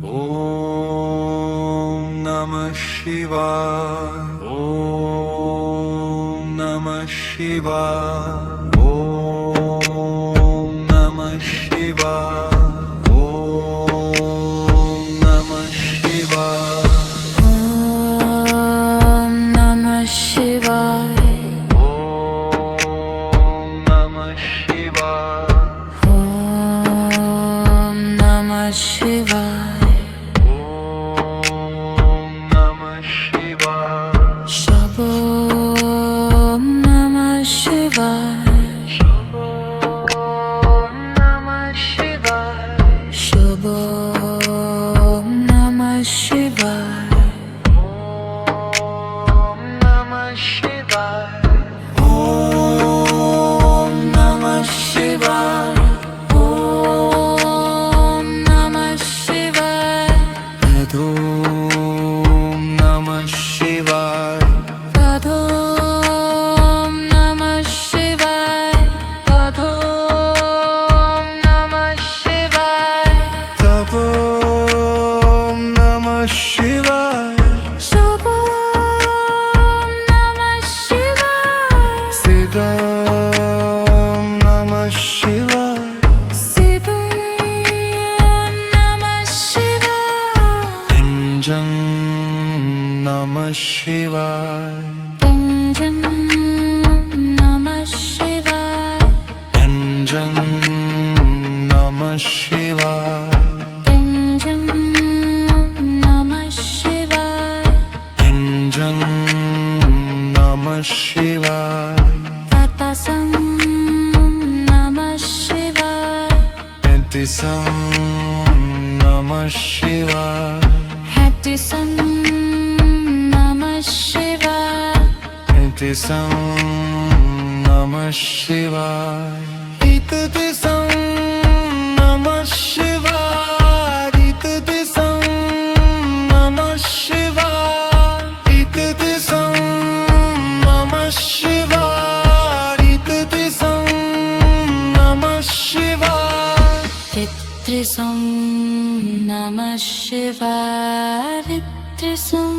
Om Namah Shivaya. Om Namah Shivaya. Om Namah Shivaya. Om Namah Shivaya. Om Namah Shivaya. Om Namah Shivaya. Om Namah Shivaya. Om Namah Shivaya. Shabom Namah Shivaya. Om Namah Shivaya. Shabom Namah Shivaya. Om Namah Shivaya. Om Namah Shivaya. Om Namah Shivaya. Om Namah Shivaya. Om Namah Shivaya. Om Namah Shivaya. Om Namah Shivaya. Shabom Namah Shivaya. Siddham Namah Shivaya. Sibam Namah Shivaya. Anjan Namah Shivaya. Anjan Namah Shivaya. Anjan Namah Shivaya. Anjan Namah Shivaya. Anjan Namah Shivaya. Tatasam Namah Shivaya. Antisam Namah Shivaya. Hattisam Namah Shivaya. Antisam Namah Shivaya. Itatisam Namah Shivaya. Itatisam Namah Shivaya. Itatisam Namah Shivaya. Itatisam Namah Shivaya. Ritrisam Namah Shivaya. Ritrisam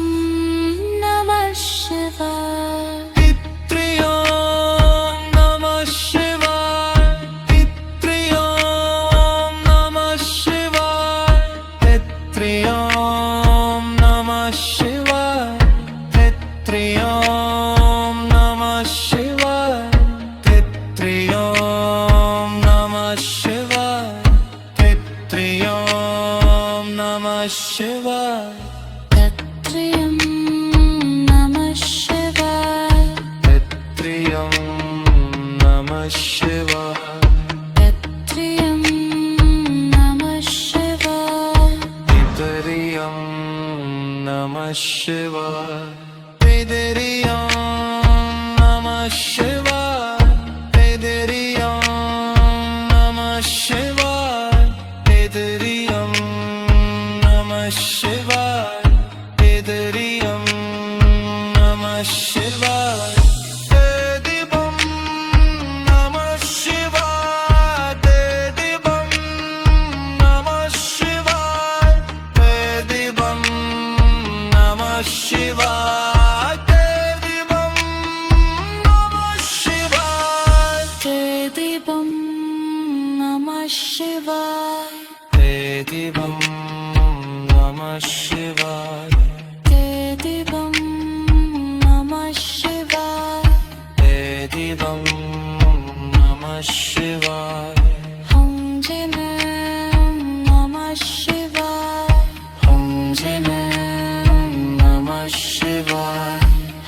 Namah Shivaya. Pitriyam Namah Shivaya. Pitriyam Namah Shivaya. Pitriyam Namah Shivaya. Pitriyam Namah Shivaya. Pitriyam Namah Shivaya. Pitriyam Namah Shivaya. Tatriyam Namah Shivaya. Pitriyam Namah Shivaya. Tatriyam Namah Shivaya. Pitriyam Namah Shivaya. Pitriyam Namah Shivaya. Pitriyam Namah Shivaya. Pitriyam Namah Shivaya. Pitriyam Namah Shivaya. Dedibam Namah Shivaya. Dedibam Namah Shivaya. Dedibam Namah Shivaya. Dedibam Namah Shivaya. Tridibam Namah Shivaya. Dedibam Namah Shivaya. Tridibam Namah Shivaya. Dedibam Namah Shivaya. Hum Jinam Namah Shivaya. Hum Jinam Namah Shivaya.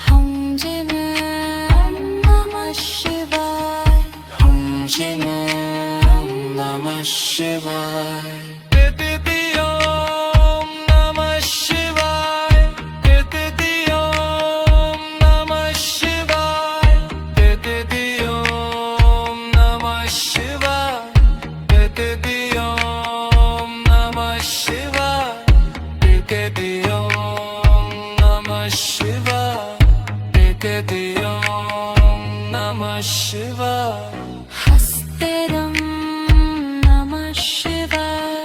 Hum Jinam Namah Shivaya. Hum Jinam Namah Shivaya. Dedibam Namah Shivaya. Dedibam Namah Shivaya. Dedibam Namah Shivaya. Dedibam Namah Shivaya. Dedibam Namah Shivaya. Dedibam Namah Shivaya. Hastiram Namah Shivaya.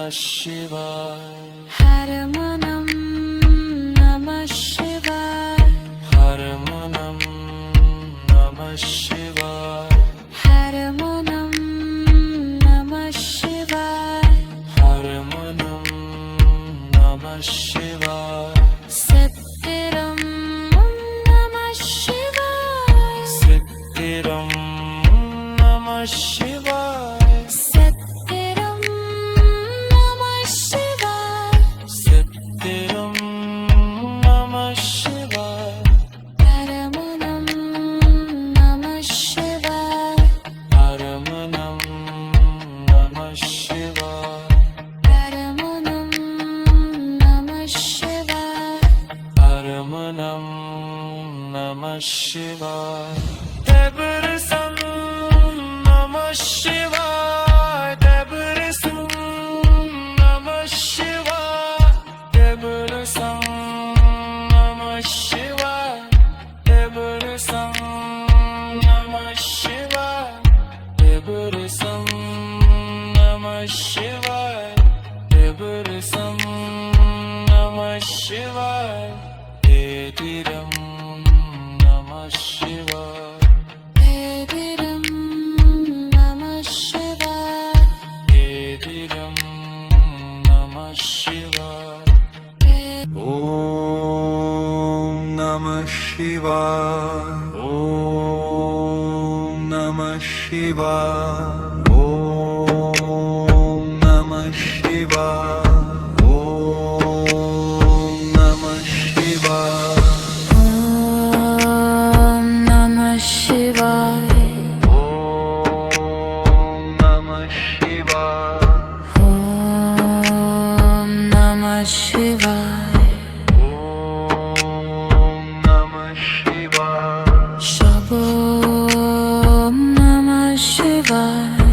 Shivaya. Haramanam Namah Shivaya. Haramanam Namah Shivaya. Haramanam Namah Shivaya. Haramanam Namah Shivaya. Satyaram Namah Shivaya. Sittiram Namah Shivaya. Satyaram Namah Shivaya. Sittiram Namah Shivaya. Haramanam Namah Shivaya. Haramanam Namah Shivaya. Haramanam Namah Shivaya. Haramanam Namah Shivaya. Devarisam Namah Shivaya. Devarisam Namah Shivaya. Devarisam Namah Shivaya. Devarisam Namah Shivaya. Devarisam Namah Shivaya. Devarisam Namah Shivaya. Ediram Namah Shivaya. Ediram Namah Shivaya. Ediram Namah Shivaya. Om Namah Shivaya. Om Namah Shivaya. Om Namah Shivaya. Om Namah Shivaya. Om Namah Shivaya. Om Namah Shivaya. Om Namah Shivaya. Om Namah Shivaya. Shabom Namah Shivaya.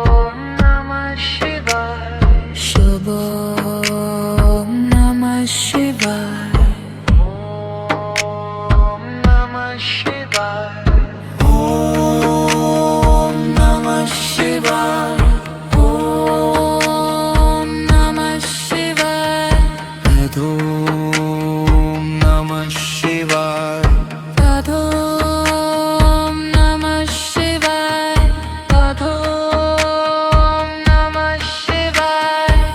Om Namah Shivaya. Shabom Namah Shivaya. Om Namah Shivaya. Om Namah Shivaya. Om Namah Shivaya. Om Namah Shivaya. Om Namah Shivaya. Om Namah Shivaya.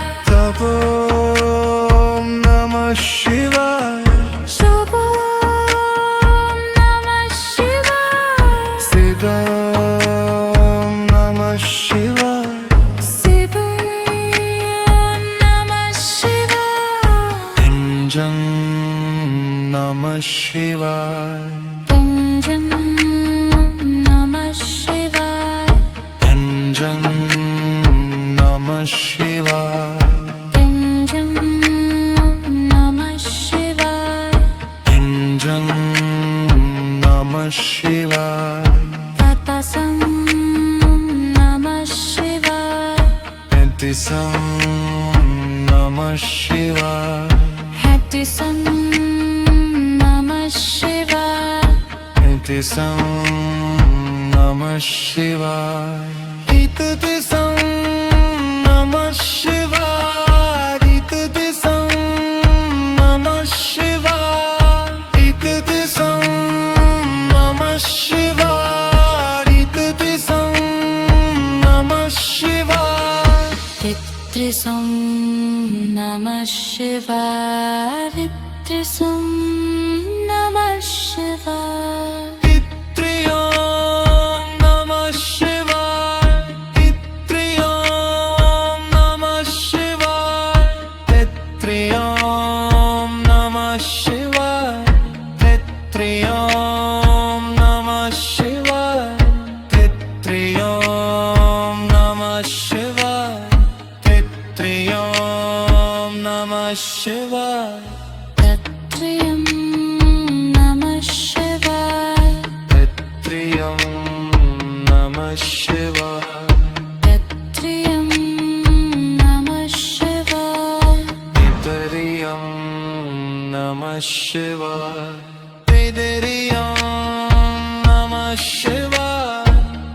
Om Namah Shivaya. Shabom Namah Shivaya. Siddham Namah Shivaya. Sibam Namah Shivaya. Anjan Namah Shivaya. Anjan Namah Shivaya. Anjan Namah Shivaya. Anjan Namah Shivaya. Anjan Namah Shivaya. Tatasam Namah Shivaya. Antisam Namah Shivaya. Hattisam Namah Shivaya. Antisam Namah Shivaya. Itatisam Namah Shivaya. Itatisam Namah Shivaya. Itatisam Namah Shivaya. Itatisam Namah Shivaya. Titrisam Namah Shivaya. Titrisam Namah Shivaya. Itriyam Namah Shivaya. Itriyam Namah Shivaya. Itriyam Namah Shivaya. Itriyam Namah Shivaya. Itriyam Namah Shivaya. Itriyam Namah Shivaya. Tatriyam Namah Shivaya. Tatriyam Namah Shivaya. Tatriyam Namah Shivaya. Nitariyam Namah Shivaya. Nitariyam Namah Shivaya.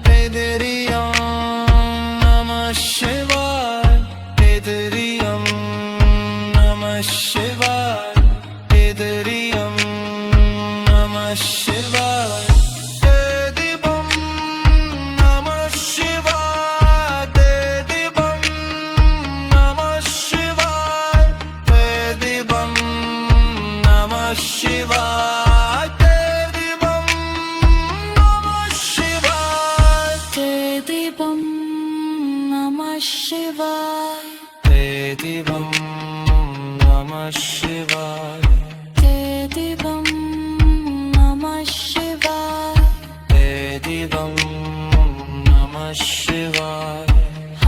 Nitariyam Namah Shivaya. शिवाय ते दिवं नमः शिवाय ते दिवं नमः शिवाय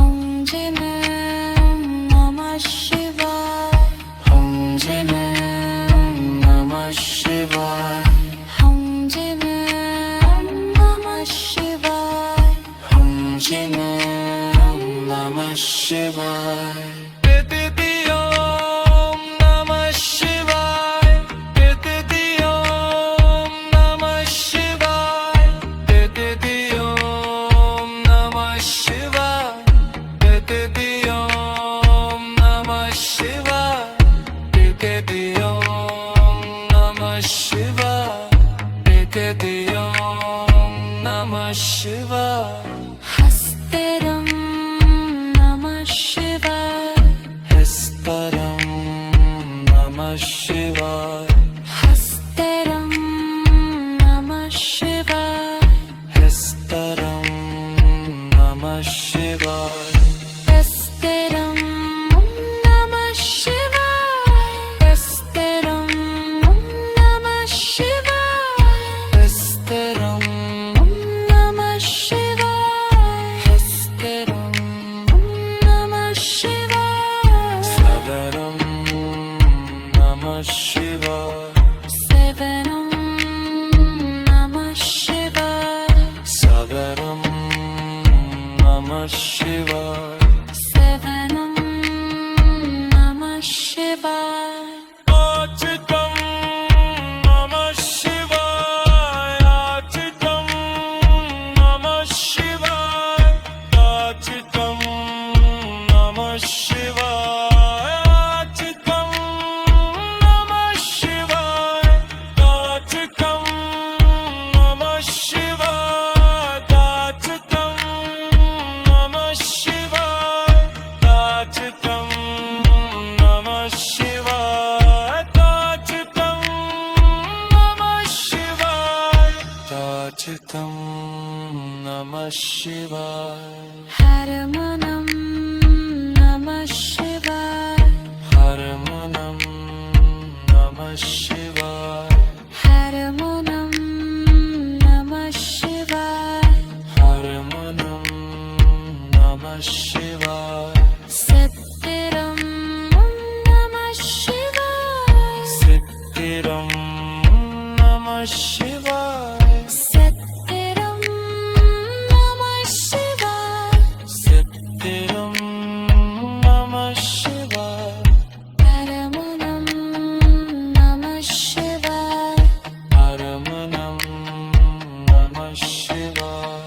ॐ जिने नमः शिवाय ॐ जिने नमः शिवाय ॐ जिने नमः शिवाय ॐ जिने नमः शिवाय हस्तिरं नमः शिवाय हस्तरं नमः शिवाय हस्तिरं नमः शिवाय हस्तरं नमः शिवाय हस्तिरं नमः शिवाय हस्तिरं नमः शिवाय हस्तरं नमः शिवाय हस्तिरं नमः शिवाय सदरं नमः शिवाय सेवनं नमः शिवाय सदरं नमः शिवाय सेवनं नमः शिवाय आचितं नमः शिवाय आचितं नमः शिवाय आचितं नमः शिवाय आचितं नमः शिवाय आचितं नमः शिवाय आचितं नमः शिवाय आचितं नमः शिवाय ताचितं नमः शिवाय ताचितं नमः शिवाय हरमनं नमः शिवाय हरमनं नमः शिवाय हरमनं नमः शिवाय हरमनं नमः शिवाय सत्तिरं नमः शिवाय सिद्धिरं नमः शिवाय सत्तिरं नमः शिवाय सिद्धिरं नमः शिवाय हरमनं नमः शिवाय हरमनं नमः शिवाय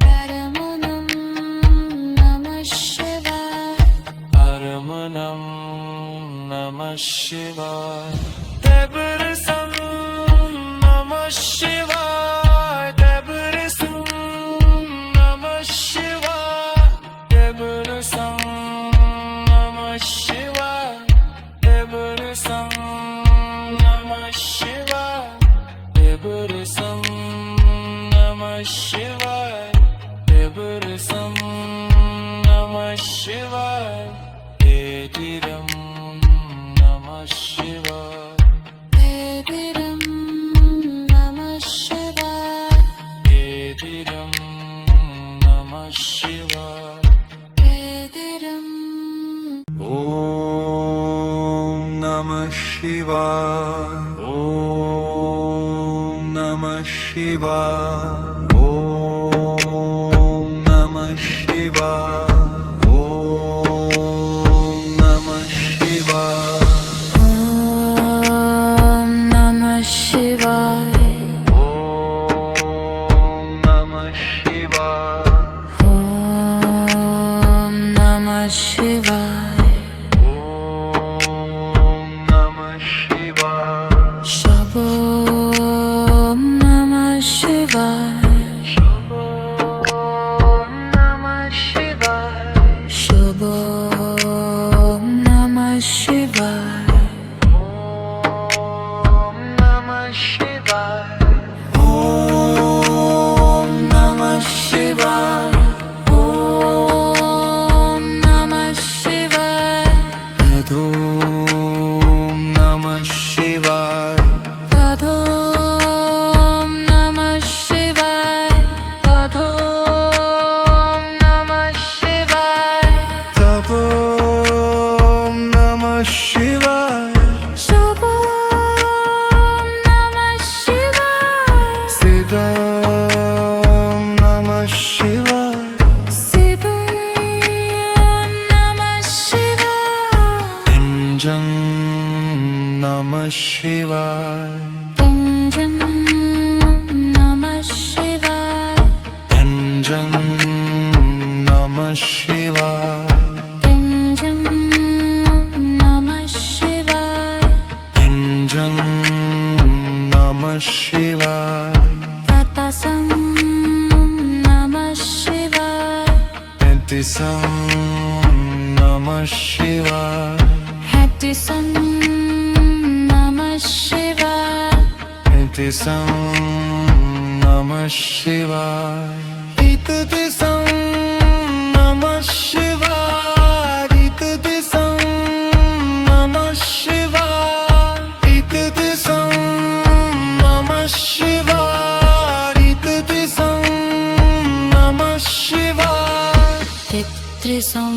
हरमनं नमः शिवाय हरमनं नमः शिवाय देवरसं नमः शिवाय देवरसं नमः शिवाय देवरसं नमः शिवाय देवरसं नमः शिवाय देवरसं नमः शिवाय देवरसं नमः शिवाय तेतिरं नमः शिवाय तेतिरं नमः शिवाय तेतिरं नमः शिवाय तेतिरं ॐ नमः शिवाय ॐ नमः शिवाय ॐ नमः शिवाय ॐ नमः शिवाय ॐ नमः शिवाय ॐ नमः शिवाय ॐ नमः शिवाय ॐ नमः शिवाय शबो नमः शिवाय नमः शिवाय शबो नमः शिवाय नमः शिवाय ॐ नमः शिवाय ॐ नमः शिवाय ॐ नमः Shivaya. Padom Namah Shivaya. Padom Namah Shivaya. Tapom Namah Shivaya. Shubham Namah Shivaya. Siddham Namah Shivaya. Shivam Namah Shivaya. Pinjam Namah Shivaya. Pinjam Namah Shivaya. Pinjam Namah Shivaya. Pinjam Namah Shivaya. Pinjam Namah Shivaya. Tatasam Namah Shivaya. Pintisam Namah Shivaya. Hattisam Namah Shivaya. Pintisam Namah Shivaya. Itatisam Namah Shivaya. Itatisam Namah Shivaya. Itatisam Namah Shivaya. Itatisam Namah Shivaya. Titrisam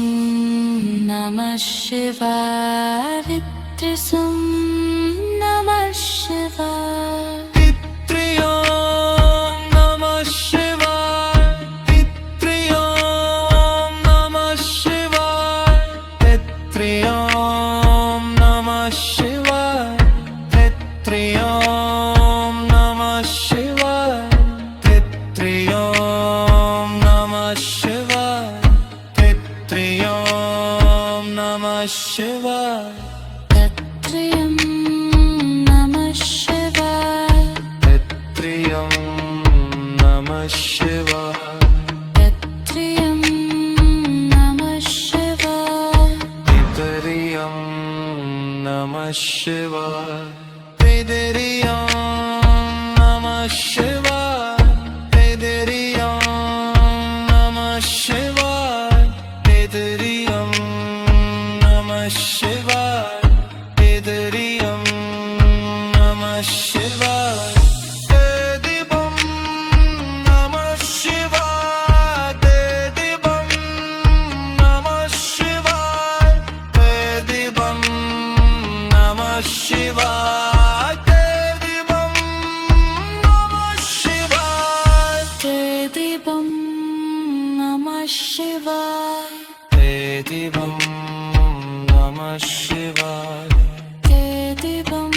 Namah Shivaya. Titrisam Namah Shivaya. Titriyam Namah Shivaya. Titriyam Namah Shivaya. Titriyam Namah Shivaya. Titriyam Namah Shivaya. Titriyam Namah Shivaya. Titriyam Namah Shivaya. Tatriyam Namah Shivaya. Titriyam Namah Shivaya. Tatriyam Namah Shivaya. Titriyam Namah Shivaya. Titriyam Namah Shivaya. Titriyam Namah Shivaya. Titriyam Namah Shivaya. Titriyam Namah Shivaya. Dedibam Namah Shivaya. Dedibam Namah Shivaya. Dedibam Namah Shivaya. Dedibam Namah Shivaya. Tridibam Namah Shivaya. Dedibam Namah Shivaya. Tridibam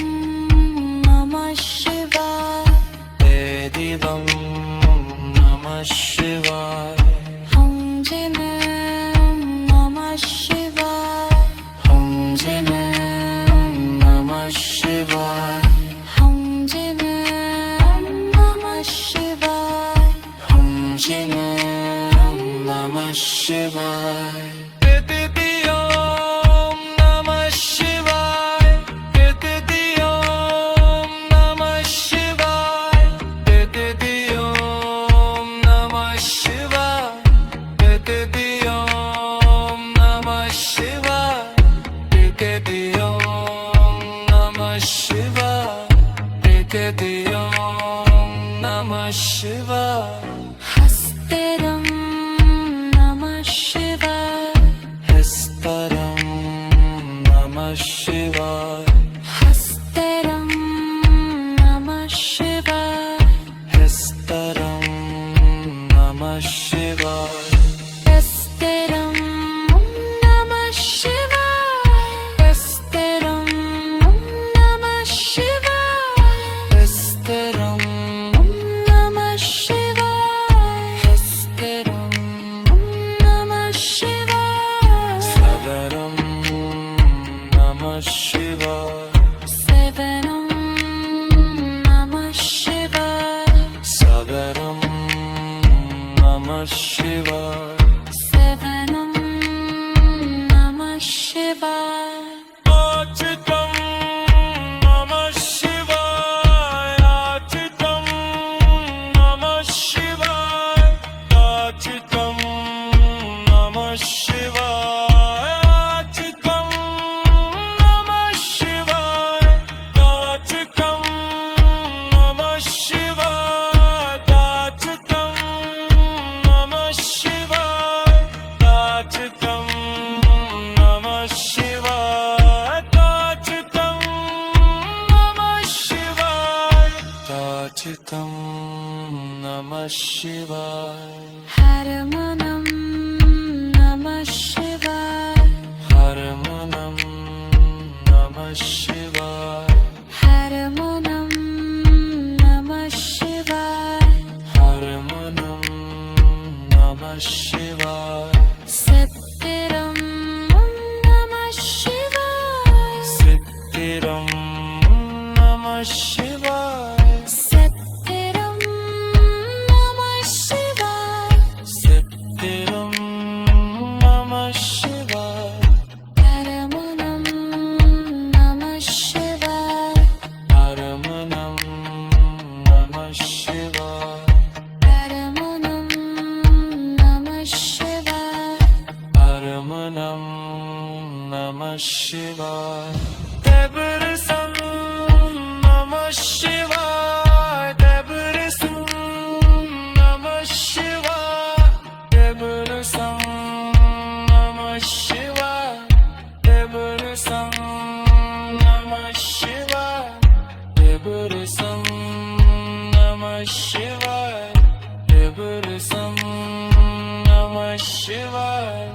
Namah Shivaya. Dedibam Namah Shivaya. Om Jinam Namah Shivaya. Om Jinam Namah Shivaya. Om Jinam Namah Shivaya. Om Jinam Namah Shivaya. Dedibam Namah Shivaya. Dedibam Namah Shivaya. Dedibam Namah Shivaya. Dedibam Namah Shivaya. Dedibam Namah Shivaya. Dedibam Namah Shivaya. Hastiram Namah Shivaya. Hestaram Namah Shivaya. Hastiram Namah Shivaya. Hestaram Namah Shivaya. Hastiram Namah Shivaya. Hastiram Namah Shivaya. Hestaram Namah Shivaya. Hastiram Namah Shivaya. Sadaram Namah Shivaya. Sevanam Namah Shivaya. Sadaram Namah Shivaya. Sevanam Namah Shivaya. Achitam Namah Shivaya. अर्चितं नमः शिवाय हरमनं नमः शिवाय हरमनं नमः शिवाय हरमनं नमः शिवाय हरमनं नमः शिवाय सत्तिरं नमः शिवाय सिद्धिरं नमः शिवाय सत्तिरं नमः शिवाय सिद्धिरं नमः शिवाय हरमनं नमः शिवाय हरमनं नमः शिवाय हरमनं नमः शिवाय हरमनं नमः शिवाय Debrısın Namah Şivay Debrısın Namah Şivay Debrısın Namah Şivay Debrısın Namah Şivay Debrısın Namah Şivay Debrısın Namah Şivay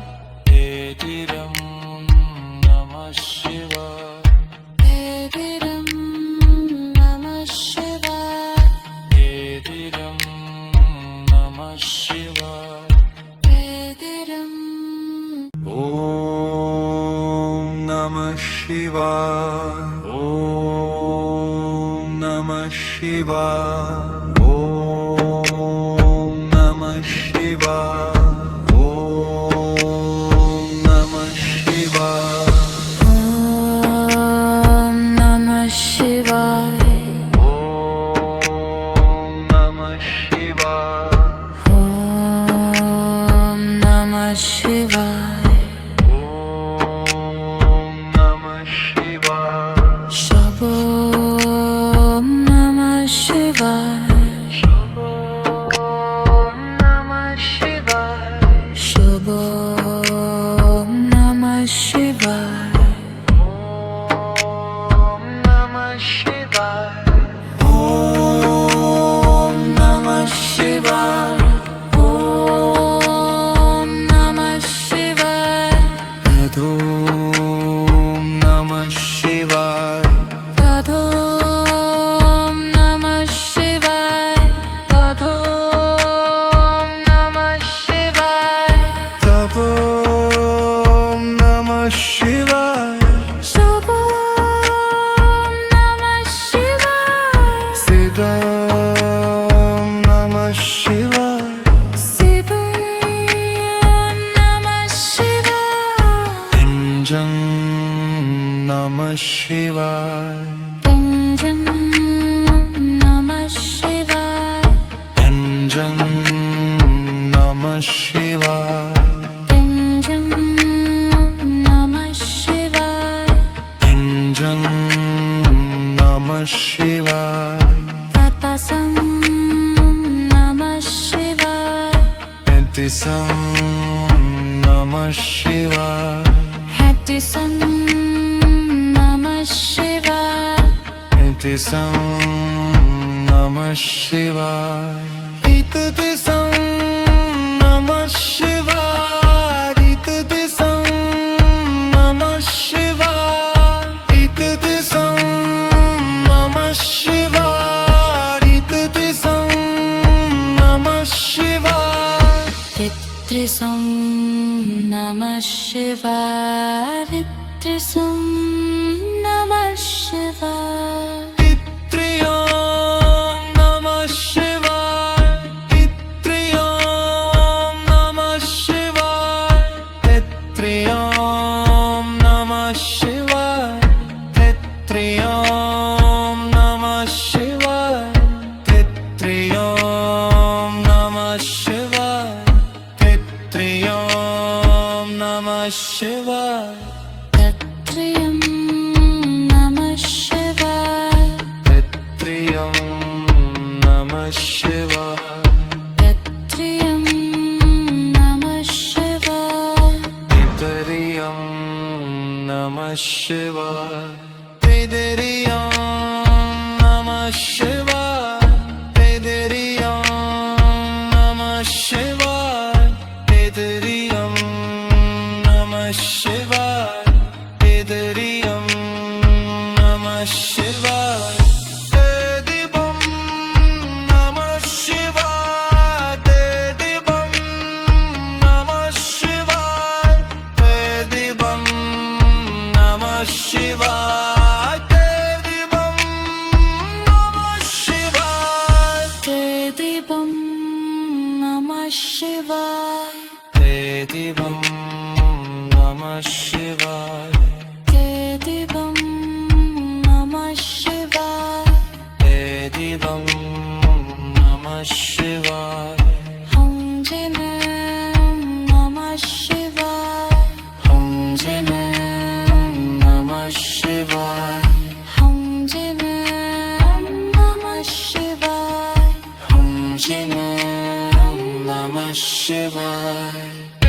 Dedirim Namah Şivay Dedirim Namah Shivaय Dedirim Namah Şivay Dedirim Om Namah Shivaya. Om Namah Shivaya. Om Namah Shivaya. Om Namah Shivaya. Om Namah Shivaय Om Namah Shivaya. Om Namah Shivaय Om Namah Shivaya. Shabom Namah Shivaय Om Namah Shivaya. Shabom Namah Shivay Om Namah Shivaya. Om Namah Shivaya. Om Namah Shivaय Om Namah Shivaya. Om Namah Shivaय Om Namah Shivaya. Om Namah Shivaya. Shabom Namah Shivay Siddham Namah Shivaya. Sibam Namah Shivay Pinjam Namah Shivaya. Pinjam Namah Shivay Pinjam Namah Shivaya. Pinjam Namah Shivay Pinjam Namah Shivaya. Tatasam Namah Shivay Pintisam Namah Shivaya. Hattisam Namah Shivay Pintisam Namah Shivaya. Itatisam Namah Shivaya. Itatisam Namah Shivaya. Itatisam Namah Shivaya. Itatisam Namah Shivaya. Vitrisam Namah Shivay Vitrisam Namah Shivay Itriyam Namah Shivaya. Itriyam Namah Shivaya. Itriyam Namah Shivaya. Itriyam Namah Shivaya. Itriyam Namah Shivaya. Itriyam Namah Shivaya. Tatriyam Namah Shivay Itriyam Namah Shivaya. Tatriyam Namah Shivay Itriyam Namah Shivaya. Itriyam Namah Shivaya. Shivaya.